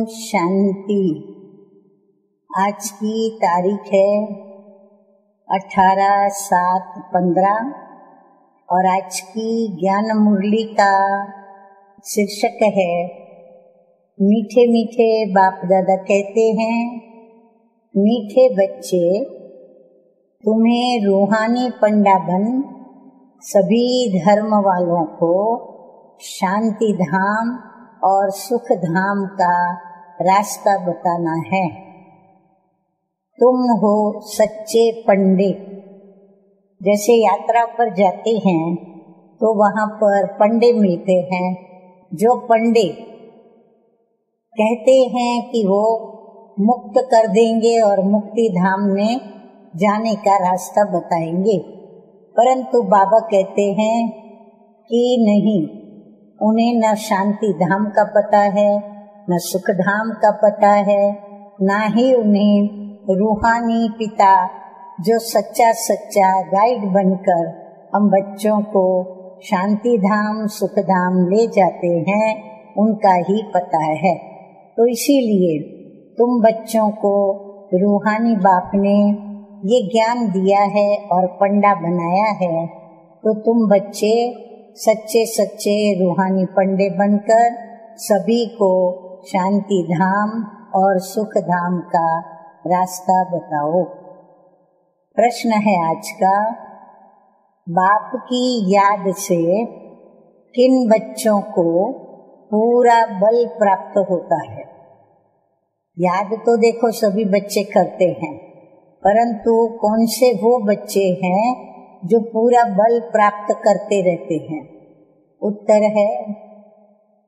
शांति। आज की तारीख है 18/7/15 और आज की ज्ञान मुरली का शीर्षक है मीठे मीठे बाप दादा कहते हैं, मीठे बच्चे तुम्हें रूहानी पंडा बन सभी धर्म वालों को शांति धाम और सुख धाम का रास्ता बताना है। तुम हो सच्चे पंडित। जैसे यात्रा पर जाते हैं तो वहाँ पर पंडे मिलते हैं, जो पंडे कहते हैं कि वो मुक्त कर देंगे और मुक्ति धाम में जाने का रास्ता बताएंगे। परंतु बाबा कहते हैं कि नहीं, उन्हें न शांति धाम का पता है, न सुख धाम का पता है, न ही उन्हें रूहानी पिता जो सच्चा सच्चा गाइड बनकर हम बच्चों को शांति धाम सुख धाम ले जाते हैं, उनका ही पता है। तो इसीलिए तुम बच्चों को रूहानी बाप ने ये ज्ञान दिया है और पंडा बनाया है, तो तुम बच्चे सच्चे सच्चे रूहानी पंडे बनकर सभी को शांति धाम और सुख धाम का रास्ता बताओ। प्रश्न है आज का, बाप की याद से किन बच्चों को पूरा बल प्राप्त होता है? याद तो देखो सभी बच्चे करते हैं, परंतु कौन से वो बच्चे हैं जो पूरा बल प्राप्त करते रहते हैं? उत्तर है,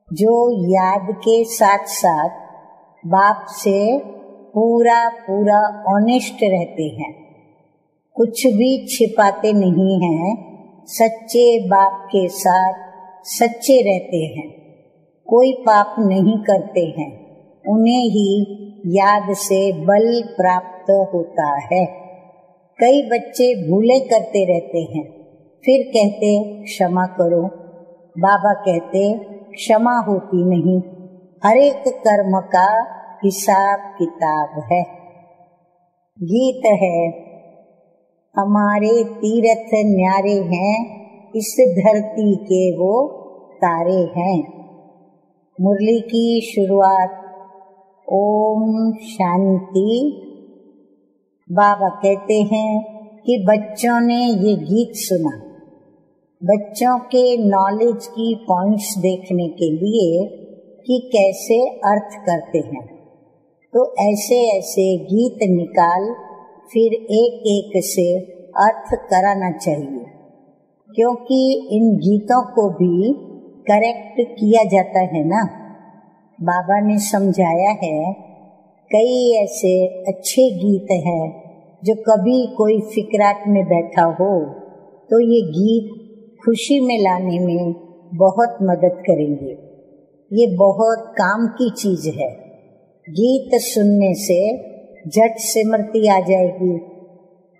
जो याद के साथ साथ बाप से पूरा पूरा ऑनेस्ट रहते हैं, कुछ भी छिपाते नहीं हैं, सच्चे बाप के साथ सच्चे रहते हैं, कोई पाप नहीं करते हैं, उन्हें ही याद से बल प्राप्त होता है। कई बच्चे भूले करते रहते हैं, फिर कहते क्षमा करो। बाबा कहते क्षमा होती नहीं, हर एक कर्म का हिसाब किताब है। गीत है, हमारे तीर्थ न्यारे हैं, इस धरती के वो तारे हैं। मुरली की शुरुआत ओम शांति। बाबा कहते हैं कि बच्चों ने ये गीत सुना, बच्चों के नॉलेज की पॉइंट्स देखने के लिए कि कैसे अर्थ करते हैं, तो ऐसे ऐसे गीत निकाल फिर एक एक से अर्थ कराना चाहिए, क्योंकि इन गीतों को भी करेक्ट किया जाता है ना। बाबा ने समझाया है, कई ऐसे अच्छे गीत हैं जो कभी कोई फिक्रात में बैठा हो तो ये गीत खुशी में लाने में बहुत मदद करेंगे। ये बहुत काम की चीज है। गीत सुनने से झट स्मृति आ जाएगी।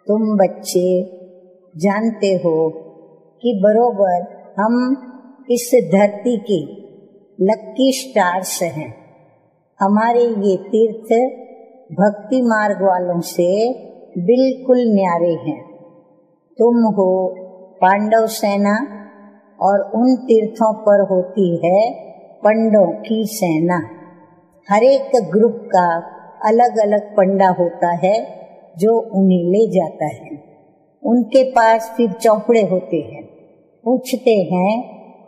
तुम बच्चे जानते हो कि बरोबर हम इस धरती के लक्की स्टार्स हैं। हमारे ये तीर्थ भक्ति मार्ग वालों से बिल्कुल न्यारे हैं। तुम हो पांडव सेना और उन तीर्थों पर होती है पंडों की सेना। हर एक ग्रुप का अलग अलग पंडा होता है जो उन्हें ले जाता है। उनके पास फिर चौपड़े होते हैं, पूछते हैं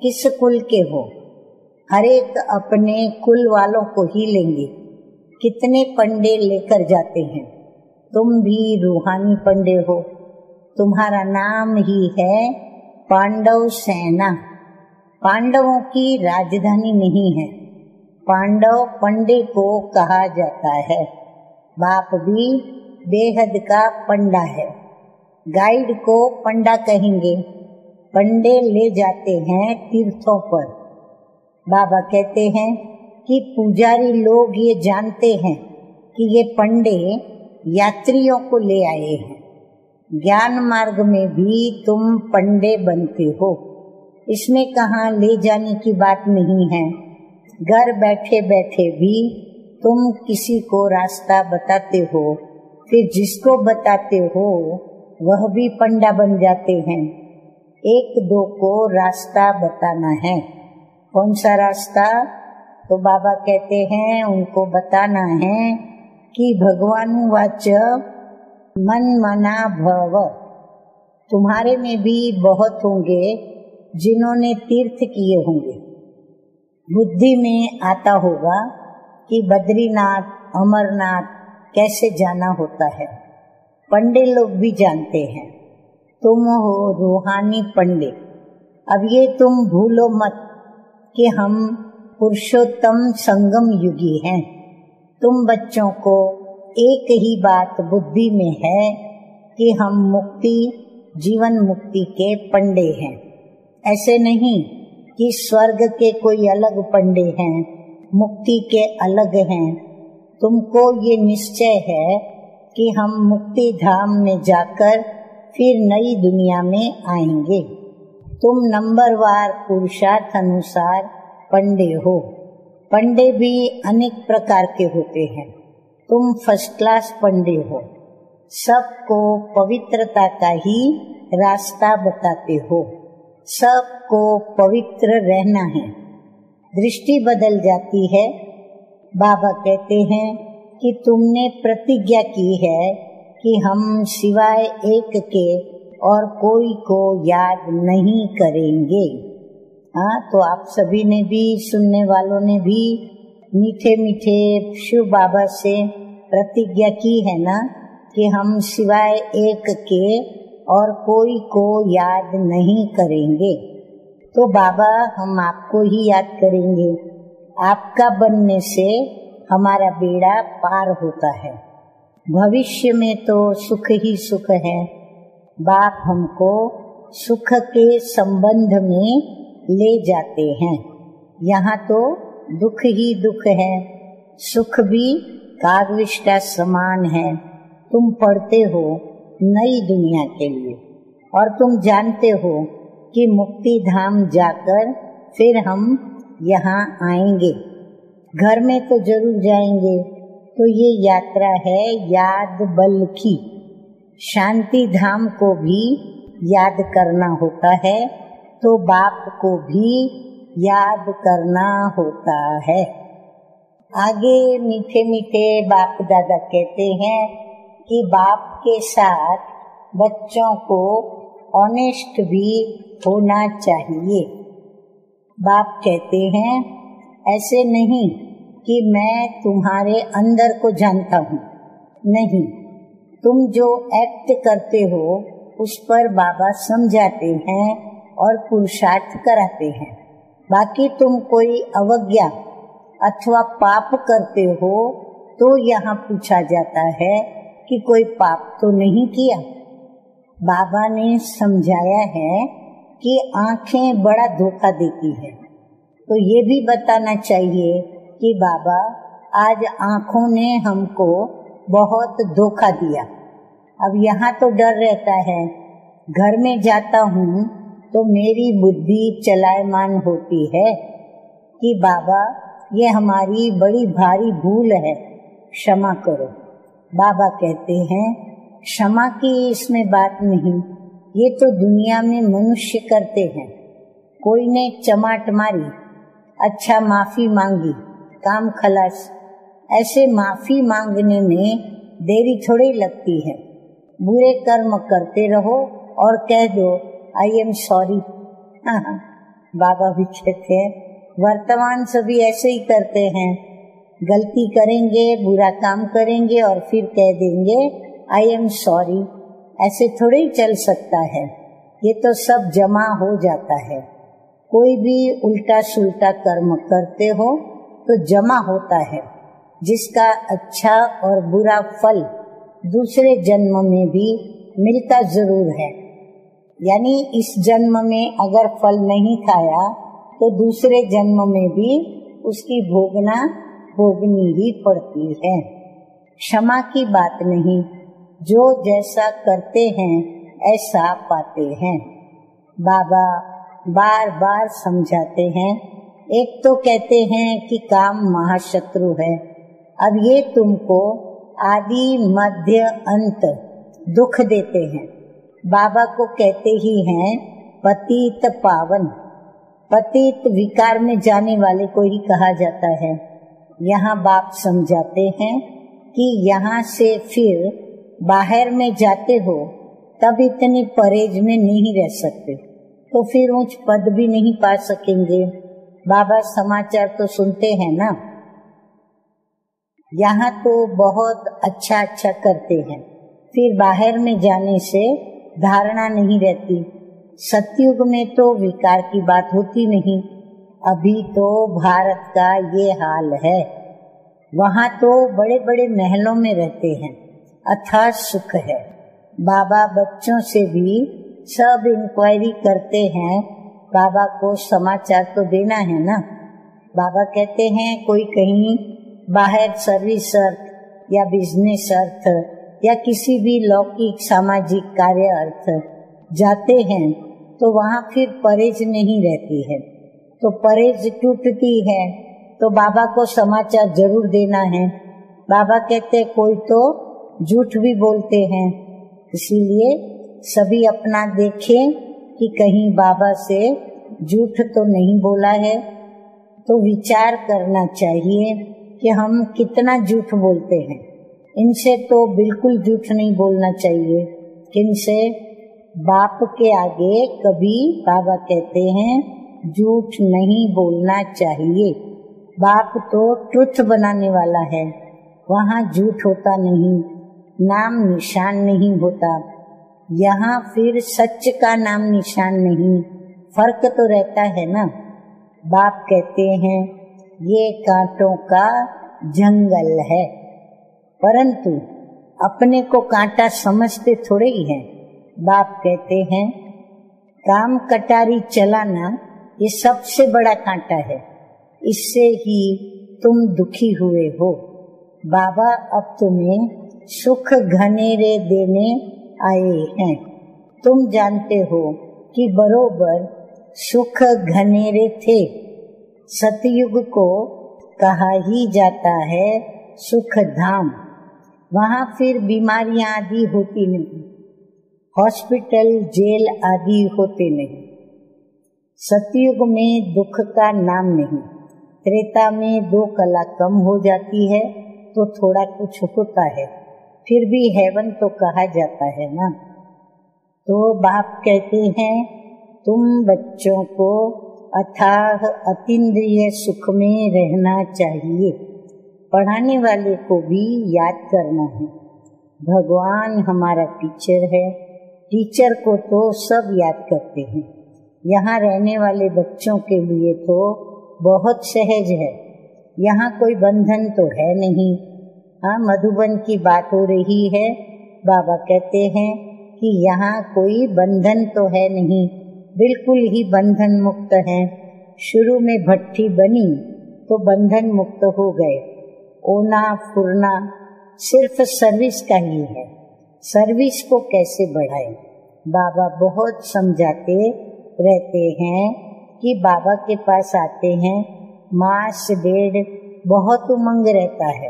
किस कुल के हो। हर एक अपने कुल वालों को ही लेंगे। कितने पंडे लेकर जाते हैं। तुम भी रूहानी पंडे हो, तुम्हारा नाम ही है पांडव सेना। पांडवों की राजधानी नहीं है, पांडव पंडे को कहा जाता है। बाप भी बेहद का पंडा है, गाइड को पंडा कहेंगे। पंडे ले जाते हैं तीर्थों पर। बाबा कहते हैं कि पुजारी लोग ये जानते हैं कि ये पंडे यात्रियों को ले आए हैं। ज्ञान मार्ग में भी तुम पंडे बनते हो, इसमें कहाँ ले जाने की बात नहीं है। घर बैठे बैठे भी तुम किसी को रास्ता बताते हो, फिर जिसको बताते हो वह भी पंडा बन जाते हैं। एक दो को रास्ता बताना है। कौन सा रास्ता? तो बाबा कहते हैं उनको बताना है कि भगवानुवाच मन मना भव। तुम्हारे में भी बहुत होंगे जिन्होंने तीर्थ किए होंगे। बुद्धि में आता होगा कि बद्रीनाथ, अमरनाथ कैसे जाना होता है। पंडे लोग भी जानते हैं। तुम हो रूहानी पंडे। अब ये तुम भूलो मत कि हम पुरुषोत्तम संगम युगी हैं। तुम बच्चों को एक ही बात बुद्धि में है कि हम मुक्ति, जीवन मुक्ति के पंडे हैं। ऐसे नहीं कि स्वर्ग के कोई अलग पंडे हैं, मुक्ति के अलग हैं। तुमको ये निश्चय है कि हम मुक्ति धाम में जाकर फिर नई दुनिया में आएंगे। तुम नंबरवार पुरुषार्थ अनुसार पंडे हो। पंडे भी अनेक प्रकार के होते हैं। तुम फर्स्ट क्लास पंडे हो। सबको पवित्रता का ही रास्ता बताते हो। सबको पवित्र रहना है। दृष्टि बदल जाती है। बाबा कहते हैं कि तुमने प्रतिज्ञा की है कि हम सिवाय एक के और कोई को याद नहीं करेंगे। हाँ, तो आप सभी ने भी, सुनने वालों ने भी मीठे मीठे शिव बाबा से प्रतिज्ञा की है ना कि हम सिवाय एक के और कोई को याद नहीं करेंगे। तो बाबा हम आपको ही याद करेंगे। आपका बनने से हमारा बेड़ा पार होता है। भविष्य में तो सुख ही सुख है। बाप हमको सुख के संबंध में ले जाते हैं। यहाँ तो दुख ही दुख है। सुख भी कागविष्टा समान है। तुम पढ़ते हो नई दुनिया के लिए और तुम जानते हो कि मुक्ति धाम जाकर फिर हम यहाँ आएंगे। घर में तो जरूर जाएंगे। तो ये यात्रा है याद बल की। शांति धाम को भी याद करना होता है तो बाप को भी याद करना होता है। आगे मीठे मीठे बाप दादा कहते हैं कि बाप के साथ बच्चों को ऑनेस्ट भी होना चाहिए। बाप कहते हैं ऐसे नहीं कि मैं तुम्हारे अंदर को जानता हूँ। नहीं, तुम जो एक्ट करते हो उस पर बाबा समझाते हैं और पुरुषार्थ कराते हैं। बाकी तुम कोई अवज्ञा अथवा पाप करते हो तो यहाँ पूछा जाता है कि कोई पाप तो नहीं किया। बाबा ने समझाया है कि आंखें बड़ा धोखा देती है। तो ये भी बताना चाहिए कि बाबा आज आंखों ने हमको बहुत धोखा दिया। अब यहाँ तो डर रहता है। घर में जाता हूँ तो मेरी बुद्धि चलायमान होती है कि बाबा ये हमारी बड़ी भारी भूल है, क्षमा करो। बाबा कहते हैं क्षमा की इसमें बात नहीं। ये तो दुनिया में मनुष्य करते हैं। कोई ने चमाट मारी, अच्छा माफी मांगी, काम खलास। ऐसे माफी मांगने में देरी थोड़ी लगती है। बुरे कर्म करते रहो और कह दो आई एम सॉरी। बाबा भी कहते हैं वर्तमान सभी ऐसे ही करते हैं। गलती करेंगे, बुरा काम करेंगे और फिर कह देंगे आई एम सॉरी। ऐसे थोड़े ही चल सकता है। ये तो सब जमा हो जाता है। कोई भी उल्टा सुल्टा कर्म करते हो तो जमा होता है, जिसका अच्छा और बुरा फल दूसरे जन्म में भी मिलता जरूर है। यानी इस जन्म में अगर फल नहीं खाया तो दूसरे जन्म में भी उसकी भोगनी ही पड़ती है। क्षमा की बात नहीं, जो जैसा करते हैं ऐसा पाते हैं। बाबा बार बार समझाते हैं। एक तो कहते हैं कि काम महाशत्रु है, अब ये तुमको आदि मध्य अंत दुख देते हैं। बाबा को कहते ही हैं पतित पावन। पतित विकार में जाने वाले को ही कहा जाता है। यहाँ बाप समझाते हैं कि यहाँ से फिर बाहर में जाते हो तब इतनी परहेज में नहीं रह सकते, तो फिर उच्च पद भी नहीं पा सकेंगे। बाबा समाचार तो सुनते हैं ना, यहाँ तो बहुत अच्छा अच्छा करते हैं, फिर बाहर में जाने से धारणा नहीं रहती। सतयुग में तो विकार की बात होती नहीं। अभी तो भारत का ये हाल है। वहाँ तो बड़े बड़े महलों में रहते हैं, अथाह सुख है। बाबा बच्चों से भी सब इंक्वायरी करते हैं। बाबा को समाचार तो देना है ना। बाबा कहते हैं कोई कहीं बाहर सर्विस अर्थ या बिजनेस अर्थ या किसी भी लौकिक सामाजिक कार्य अर्थ जाते हैं तो वहाँ फिर परहेज नहीं रहती है, तो परहेज टूटती है। तो बाबा को समाचार जरूर देना है। बाबा कहते कोई तो झूठ भी बोलते हैं, इसीलिए सभी अपना देखें कि कहीं बाबा से झूठ तो नहीं बोला है। तो विचार करना चाहिए कि हम कितना झूठ बोलते हैं। इनसे तो बिल्कुल झूठ नहीं बोलना चाहिए। किनसे? बाप के आगे कभी बाबा कहते हैं झूठ नहीं बोलना चाहिए। बाप तो ट्रुथ बनाने वाला है, वहाँ झूठ होता नहीं, नाम निशान नहीं होता। यहाँ फिर सच का नाम निशान नहीं, फर्क तो रहता है ना। बाप कहते हैं ये कांटों का जंगल है, परंतु अपने को कांटा समझते थोड़े ही हैं। बाप कहते हैं काम कटारी चलाना ये सबसे बड़ा कांटा है, इससे ही तुम दुखी हुए हो। बाबा अब तुम्हें सुख घनेरे देने आए हैं। तुम जानते हो कि बरोबर सुख घनेरे थे। सतयुग को कहा ही जाता है सुख धाम। वहाँ फिर बीमारियां आदि होती नहीं, हॉस्पिटल जेल आदि होते नहीं। सतयुग में दुख का नाम नहीं। त्रेता में 2 कला कम हो जाती है तो थोड़ा कुछ होता है, फिर भी हेवन तो कहा जाता है ना। तो बाप कहते हैं तुम बच्चों को अथाह अतीन्द्रिय सुख में रहना चाहिए। पढ़ाने वाले को भी याद करना है। भगवान हमारा टीचर है, टीचर को तो सब याद करते हैं। यहाँ रहने वाले बच्चों के लिए तो बहुत सहज है, यहाँ कोई बंधन तो है नहीं। हाँ, मधुबन की बात हो रही है। बाबा कहते हैं कि यहाँ कोई बंधन तो है नहीं, बिल्कुल ही बंधन मुक्त है। शुरू में भट्ठी बनी तो बंधन मुक्त हो गए। ओना फुरना सिर्फ सर्विस का ही है। सर्विस को कैसे बढ़ाएं? बाबा बहुत समझाते रहते हैं कि बाबा के पास आते हैं, मास डेढ़ बहुत उमंग रहता है,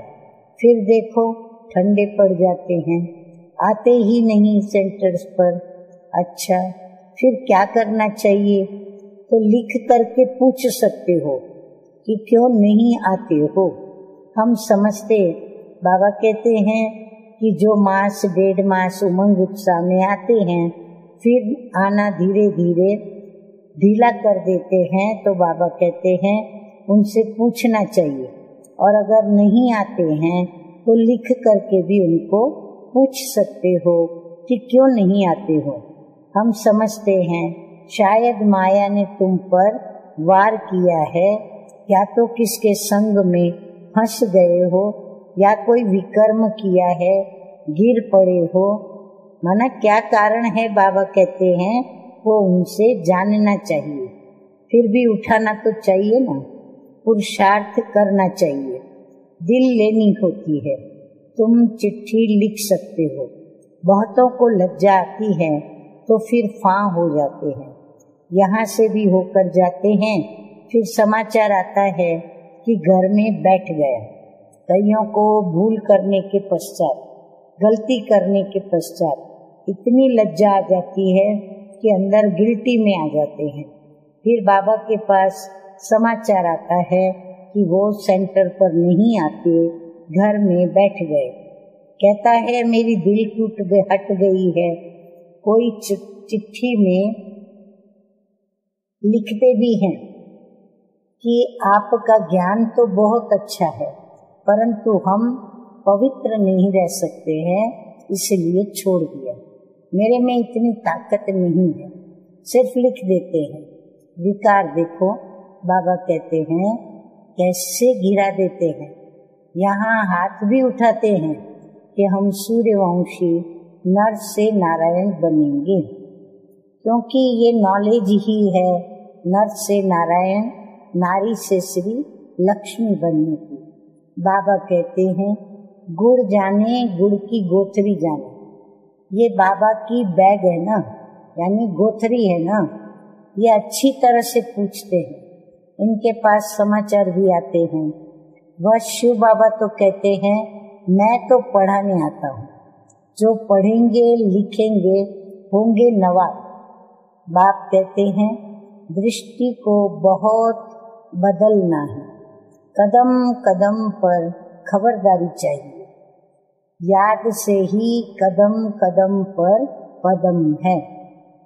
फिर देखो ठंडे पड़ जाते हैं, आते ही नहीं सेंटर्स पर। अच्छा, फिर क्या करना चाहिए? तो लिख करके पूछ सकते हो कि क्यों नहीं आते हो। हम समझते, बाबा कहते हैं कि जो मास 1.5 मास उमंग उत्साह में आते हैं, फिर आना धीरे धीरे ढीला कर देते हैं। तो बाबा कहते हैं उनसे पूछना चाहिए, और अगर नहीं आते हैं तो लिख करके भी उनको पूछ सकते हो कि क्यों नहीं आते हो। हम समझते हैं शायद माया ने तुम पर वार किया है, या तो किसके संग में फंस गए हो, या कोई विकर्म किया है, गिर पड़े हो। माना क्या कारण है? बाबा कहते हैं वो उनसे जानना चाहिए। फिर भी उठाना तो चाहिए ना, पुरुषार्थ करना चाहिए, दिल लेनी होती है। तुम चिट्ठी लिख सकते हो। बहुतों को लज्जा आती है तो फिर फां हो जाते हैं, यहाँ से भी होकर जाते हैं। फिर समाचार आता है कि घर में बैठ गया, कईयों को भूल करने के पश्चात, गलती करने के पश्चात इतनी लज्जा आ जाती है कि अंदर गिल्टी में आ जाते हैं। फिर बाबा के पास समाचार आता है कि वो सेंटर पर नहीं आते, घर में बैठ गए। कहता है मेरी दिल हट गई है। कोई चिट्ठी में लिखते भी हैं कि आपका ज्ञान तो बहुत अच्छा है, परंतु हम पवित्र नहीं रह सकते हैं, इसलिए छोड़ दिया। मेरे में इतनी ताकत नहीं है, सिर्फ लिख देते हैं। विकार देखो, बाबा कहते हैं कैसे गिरा देते हैं। यहाँ हाथ भी उठाते हैं कि हम सूर्यवंशी नर से नारायण बनेंगे, क्योंकि ये नॉलेज ही है नर से नारायण, नारी से श्री लक्ष्मी बनने की। बाबा कहते हैं गुड़ जाने गुड़ की गोथरी जाने। ये बाबा की बैग है ना, यानी गोथरी है ना, ये अच्छी तरह से पूछते हैं। इनके पास समाचार भी आते हैं। वह शिव बाबा तो कहते हैं मैं तो पढ़ाने आता हूँ, जो पढ़ेंगे लिखेंगे होंगे नवाब। बाप कहते हैं दृष्टि को बहुत बदलना है, कदम कदम पर खबरदारी चाहिए। याद से ही कदम कदम पर पदम है।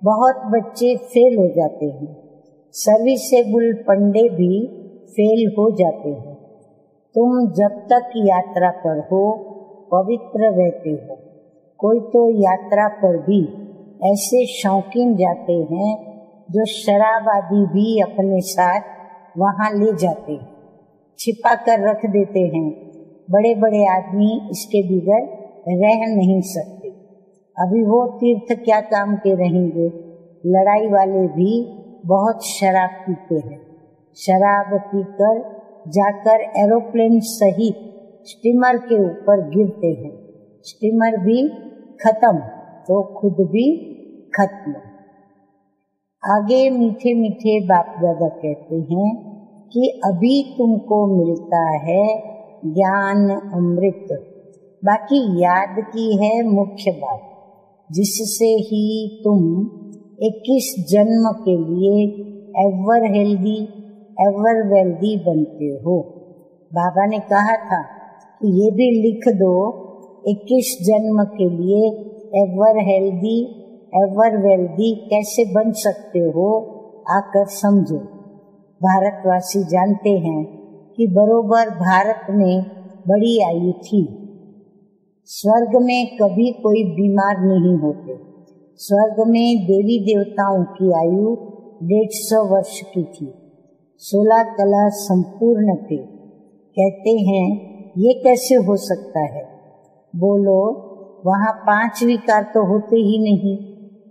बहुत बच्चे फेल हो जाते हैं, सर्विसेबल पंडे भी फेल हो जाते हैं। तुम जब तक यात्रा पर हो पवित्र रहते हो। कोई तो यात्रा पर भी ऐसे शौकीन जाते हैं जो शराब आदि भी अपने साथ वहाँ ले जाते हैं, छिपा कर रख देते हैं। बड़े बड़े आदमी इसके बगैर रह नहीं सकते। अभी वो तीर्थ क्या काम के रहेंगे। लड़ाई वाले भी बहुत शराब पीते हैं। शराब पीकर जाकर एरोप्लेन सहित स्टीमर के ऊपर गिरते हैं। स्टीमर भी खत्म तो खुद भी खत्म। आगे मीठे मीठे बाप दादा कहते हैं कि अभी तुमको मिलता है ज्ञान अमृत। बाकी याद की है मुख्य बात, जिससे ही तुम 21 जन्म के लिए एवर हेल्दी एवर वेल्दी बनते हो। बाबा ने कहा था कि ये भी लिख दो, 21 जन्म के लिए एवर हेल्दी एवर वेल्दी कैसे बन सकते हो, आकर समझो। भारतवासी जानते हैं कि बरोबर भारत में बड़ी आयु थी। स्वर्ग में कभी कोई बीमार नहीं होते। स्वर्ग में देवी देवताओं की आयु 150 वर्ष की थी। 16 कला संपूर्ण थे। कहते हैं ये कैसे हो सकता है? बोलो, वहाँ 5 विकार तो होते ही नहीं।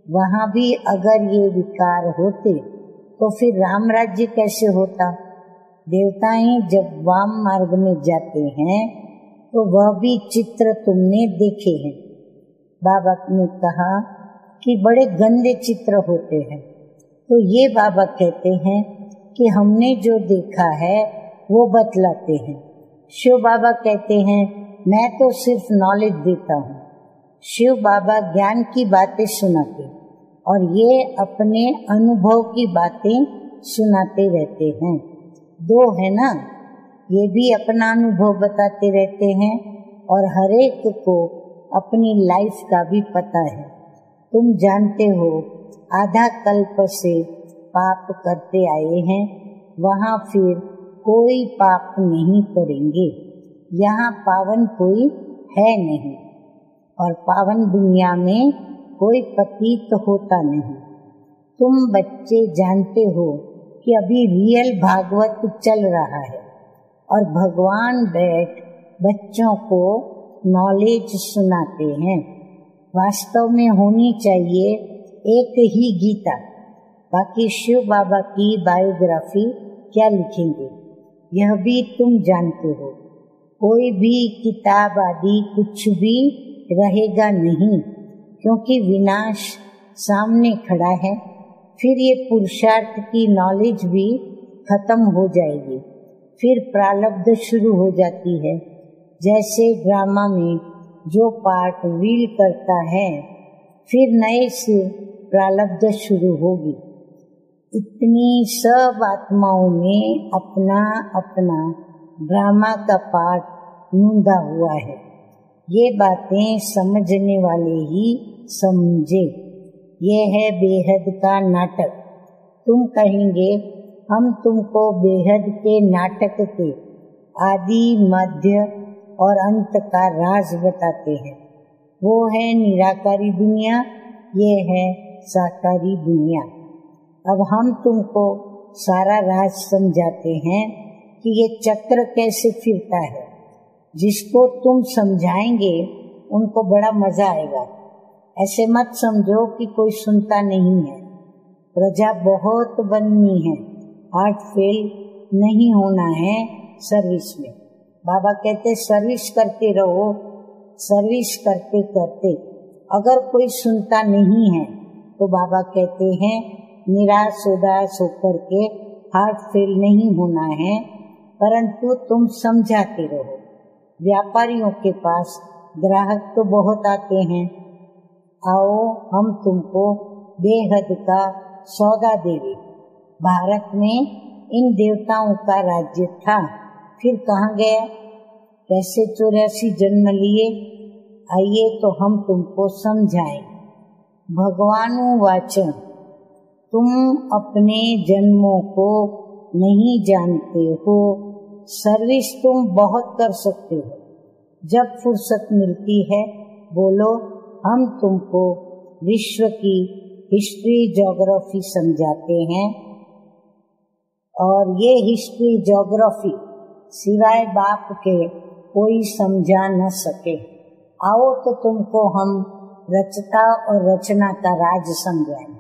वहाँ भी अगर ये विकार होते तो फिर राम राज्य कैसे होता? देवताएं जब वाम मार्ग में जाते हैं तो वह भी चित्र तुमने देखे हैं। बाबा ने कहा कि बड़े गंदे चित्र होते हैं, तो ये बाबा कहते हैं कि हमने जो देखा है वो बतलाते हैं। शिव बाबा कहते हैं मैं तो सिर्फ नॉलेज देता हूँ। शिव बाबा ज्ञान की बातें सुनाते और ये अपने अनुभव की बातें सुनाते रहते हैं। 2 है ना, ये भी अपना अनुभव बताते रहते हैं और हर एक को अपनी लाइफ का भी पता है। तुम जानते हो आधा कल्प से पाप करते आए हैं, वहाँ फिर कोई पाप नहीं करेंगे। यहाँ पावन कोई है नहीं और पावन दुनिया में कोई पतित होता नहीं। तुम बच्चे जानते हो कि अभी रियल भागवत चल रहा है और भगवान बैठ बच्चों को नॉलेज सुनाते हैं। वास्तव में होनी चाहिए एक ही गीता। बाकी शिव बाबा की बायोग्राफी क्या लिखेंगे यह भी तुम जानते हो। कोई भी किताब आदि कुछ भी रहेगा नहीं, क्योंकि विनाश सामने खड़ा है। फिर ये पुरुषार्थ की नॉलेज भी खत्म हो जाएगी। फिर प्रारब्ध शुरू हो जाती है। जैसे ड्रामा में जो पार्ट रील करता है, फिर नए से प्रारब्ध शुरू होगी। इतनी सब आत्माओं में अपना अपना ड्रामा का पार्ट नूंदा हुआ है। ये बातें समझने वाले ही समझे। ये है बेहद का नाटक। तुम कहेंगे हम तुमको बेहद के नाटक के आदि मध्य और अंत का राज बताते हैं। वो है निराकारी दुनिया, ये है साकारी दुनिया। अब हम तुमको सारा राज समझाते हैं कि ये चक्र कैसे फिरता है। जिसको तुम समझाएंगे उनको बड़ा मजा आएगा। ऐसे मत समझो कि कोई सुनता नहीं है। प्रजा बहुत बननी है, हार्ट फेल नहीं होना है सर्विस में। बाबा कहते सर्विस करते रहो। सर्विस करते करते अगर कोई सुनता नहीं है तो बाबा कहते हैं निराश उदास होकर के हार्ट फेल नहीं होना है, परंतु तुम समझाते रहो। व्यापारियों के पास ग्राहक तो बहुत आते हैं। आओ हम तुमको बेहद का सौदा देवे। भारत में इन देवताओं का राज्य था, फिर कहाँ गया? कैसे 84 जन्म लिए? आइए तो हम तुमको समझाएं। भगवानुवाच, तुम अपने जन्मों को नहीं जानते हो। सर्विस तुम बहुत कर सकते हो। जब फुर्सत मिलती है बोलो, हम तुमको विश्व की हिस्ट्री ज्योग्राफी समझाते हैं। और ये हिस्ट्री ज्योग्राफी सिवाय बाप के कोई समझा न सके। आओ तो तुमको हम रचता और रचना का राज समझाएं।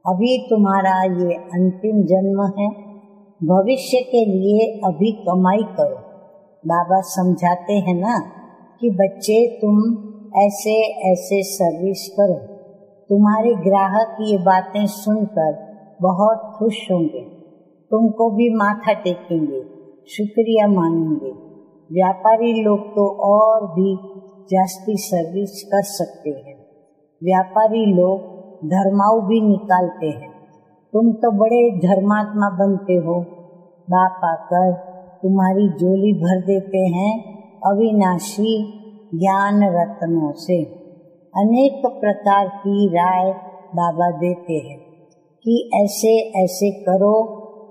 अभी तुम्हारा ये अंतिम जन्म है, भविष्य के लिए अभी कमाई करो। बाबा समझाते हैं ना कि बच्चे तुम ऐसे ऐसे सर्विस करो। तुम्हारे ग्राहक ये बातें सुनकर बहुत खुश होंगे, तुमको भी माथा टेकेंगे, शुक्रिया मानेंगे। व्यापारी लोग तो और भी जास्ती सर्विस कर सकते हैं। व्यापारी लोग धर्माऊ भी निकालते हैं। तुम तो बड़े धर्मात्मा बनते हो। बाप आकर तुम्हारी झोली भर देते हैं अविनाशी ज्ञान रत्नों से। अनेक प्रकार की राय बाबा देते हैं कि ऐसे ऐसे करो,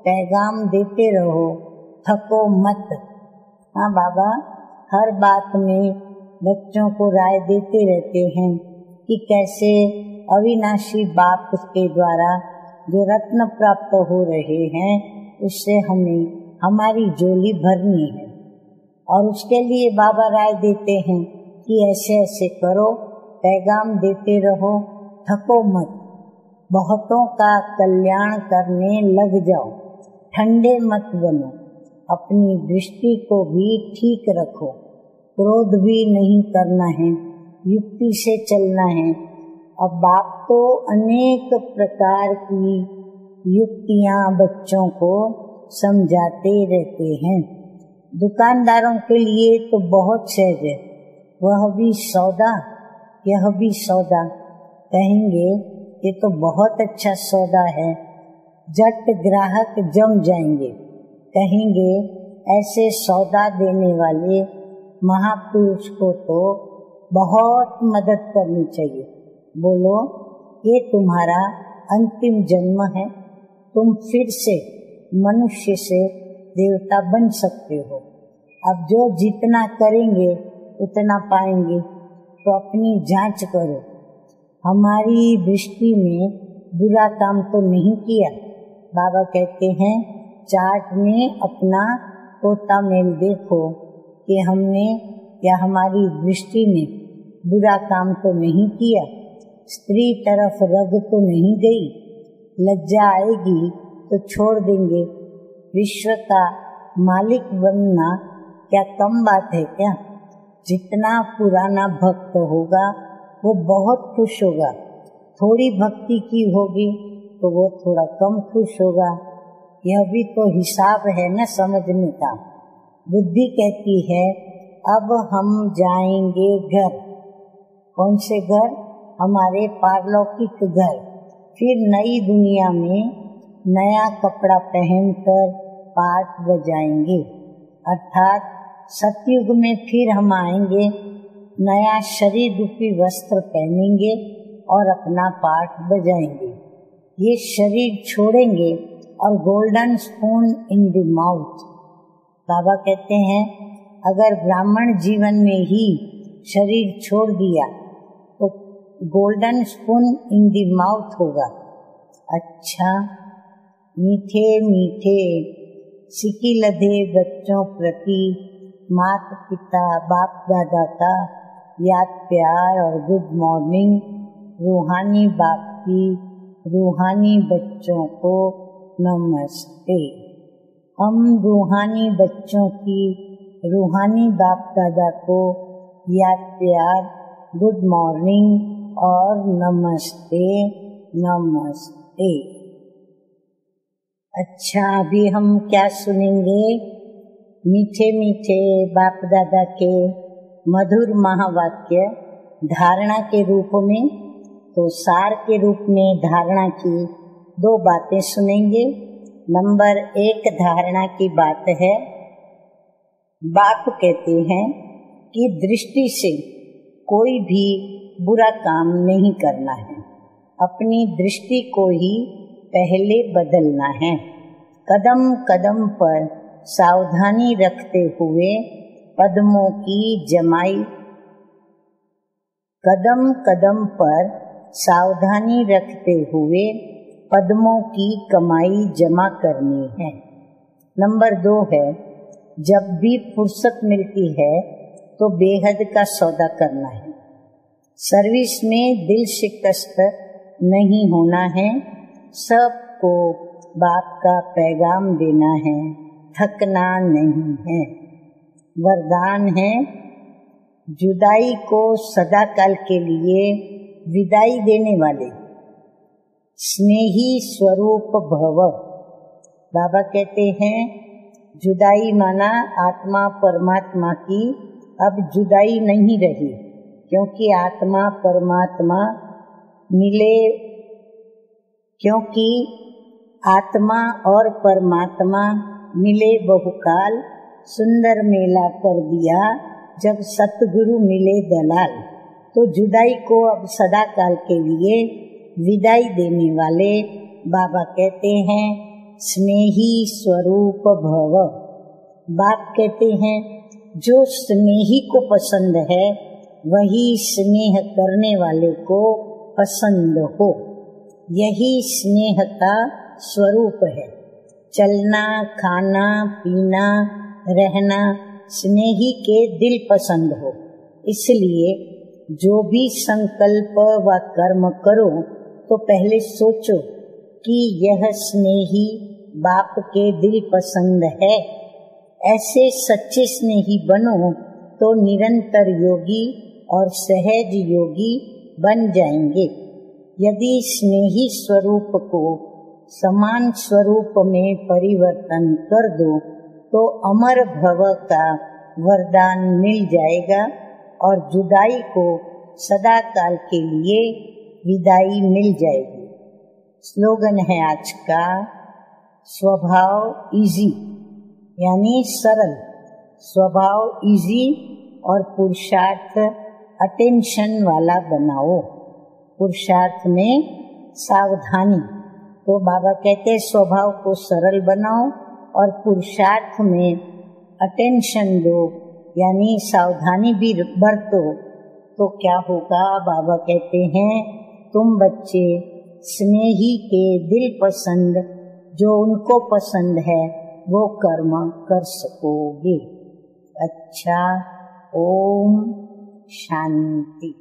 पैगाम देते रहो, थको मत। हाँ बाबा हर बात में बच्चों को राय देते रहते हैं कि कैसे अविनाशी बाप के द्वारा जो रत्न प्राप्त हो रहे हैं उससे हमें हमारी झोली भरनी है। और उसके लिए बाबा राय देते हैं कि ऐसे ऐसे करो, पैगाम देते रहो, थको मत, बहुतों का कल्याण करने लग जाओ, ठंडे मत बनो, अपनी दृष्टि को भी ठीक रखो, क्रोध भी नहीं करना है, युक्ति से चलना है। अब बाप तो अनेक प्रकार की युक्तियां बच्चों को समझाते रहते हैं। दुकानदारों के लिए तो बहुत सहज है, वह भी सौदा यह भी सौदा। कहेंगे ये तो बहुत अच्छा सौदा है, झट ग्राहक जम जाएंगे। कहेंगे ऐसे सौदा देने वाले महापुरुष को तो बहुत मदद करनी चाहिए। बोलो ये तुम्हारा अंतिम जन्म है, तुम फिर से मनुष्य से देवता बन सकते हो। अब जो जितना करेंगे उतना पाएंगे, तो अपनी जांच करो। हमारी दृष्टि में बुरा काम तो नहीं किया। बाबा कहते हैं चार्ट में अपना तोता मेल देखो कि हमने या हमारी दृष्टि में बुरा काम तो नहीं किया, स्त्री तरफ रग तो नहीं गई। लज्जा आएगी तो छोड़ देंगे। विश्व का मालिक बनना क्या कम बात है क्या? जितना पुराना भक्त होगा वो बहुत खुश होगा, थोड़ी भक्ति की होगी तो वो थोड़ा कम खुश होगा। यह भी तो हिसाब है न समझने का। बुद्धि कहती है अब हम जाएंगे घर। कौन से घर? हमारे पारलौकिक घर। फिर नई दुनिया में नया कपड़ा पहनकर पाठ बजाएंगे, अर्थात सतयुग में फिर हम आएंगे, नया शरीर रूपी वस्त्र पहनेंगे और अपना पाठ बजाएंगे। ये शरीर छोड़ेंगे और golden spoon in the mouth. बाबा कहते हैं अगर ब्राह्मण जीवन में ही शरीर छोड़ दिया तो golden spoon in the mouth होगा। अच्छा, मीठे मीठे सिकी लधे बच्चों प्रति माता पिता बाप दादा का याद प्यार और गुड मॉर्निंग। रूहानी बाप की रूहानी बच्चों को नमस्ते। हम रूहानी बच्चों की रूहानी बाप दादा को याद प्यार, गुड मॉर्निंग और नमस्ते नमस्ते। अच्छा, अभी हम क्या सुनेंगे? मीठे मीठे बाप दादा के मधुर महावाक्य धारणा के रूप में। तो सार के रूप में धारणा की 2 बातें सुनेंगे। नंबर 1 धारणा की बात है, बाप कहते हैं कि दृष्टि से कोई भी बुरा काम नहीं करना है, अपनी दृष्टि को ही पहले बदलना है। कदम कदम पर सावधानी रखते हुए पद्मों की जमाई, कदम कदम पर सावधानी रखते हुए पद्मों की कमाई जमा करनी है। नंबर 2 है, जब भी फुर्सत मिलती है तो बेहद का सौदा करना है। सर्विस में दिल शिकस्त नहीं होना है, सबको बाप का पैगाम देना है, थकना नहीं है। वरदान है, जुदाई को सदा काल के लिए विदाई देने वाले स्नेही स्वरूप भव। बाबा कहते हैं जुदाई माना आत्मा परमात्मा की अब जुदाई नहीं रही, क्योंकि आत्मा परमात्मा मिले, क्योंकि आत्मा और परमात्मा मिले बहुकाल। सुंदर मेला कर दिया जब सतगुरु मिले दलाल। तो जुदाई को अब सदा काल के लिए विदाई देने वाले बाबा कहते हैं स्नेही स्वरूप भव। बाप कहते हैं जो स्नेही को पसंद है वही स्नेह करने वाले को पसंद हो। यही स्नेह का स्वरूप है। चलना, खाना, पीना, रहना स्नेही के दिल पसंद हो। इसलिए जो भी संकल्प व कर्म करो तो पहले सोचो कि यह स्नेही बाप के दिल पसंद है। ऐसे सच्चे स्नेही बनो तो निरंतर योगी और सहज योगी बन जाएंगे। यदि स्नेही स्वरूप को समान स्वरूप में परिवर्तन कर दो तो अमर भव का वरदान मिल जाएगा और जुदाई को सदा काल के लिए विदाई मिल जाएगी। स्लोगन है आज का, स्वभाव इजी यानी सरल, स्वभाव इजी और पुरुषार्थ अटेंशन वाला बनाओ। पुरुषार्थ में सावधानी। तो बाबा कहते हैं स्वभाव को सरल बनाओ और पुरुषार्थ में अटेंशन दो, यानी सावधानी भी बरतो। तो क्या होगा? बाबा कहते हैं तुम बच्चे स्नेही के दिल पसंद जो उनको पसंद है वो कर्म कर सकोगे। अच्छा, ओम शांति।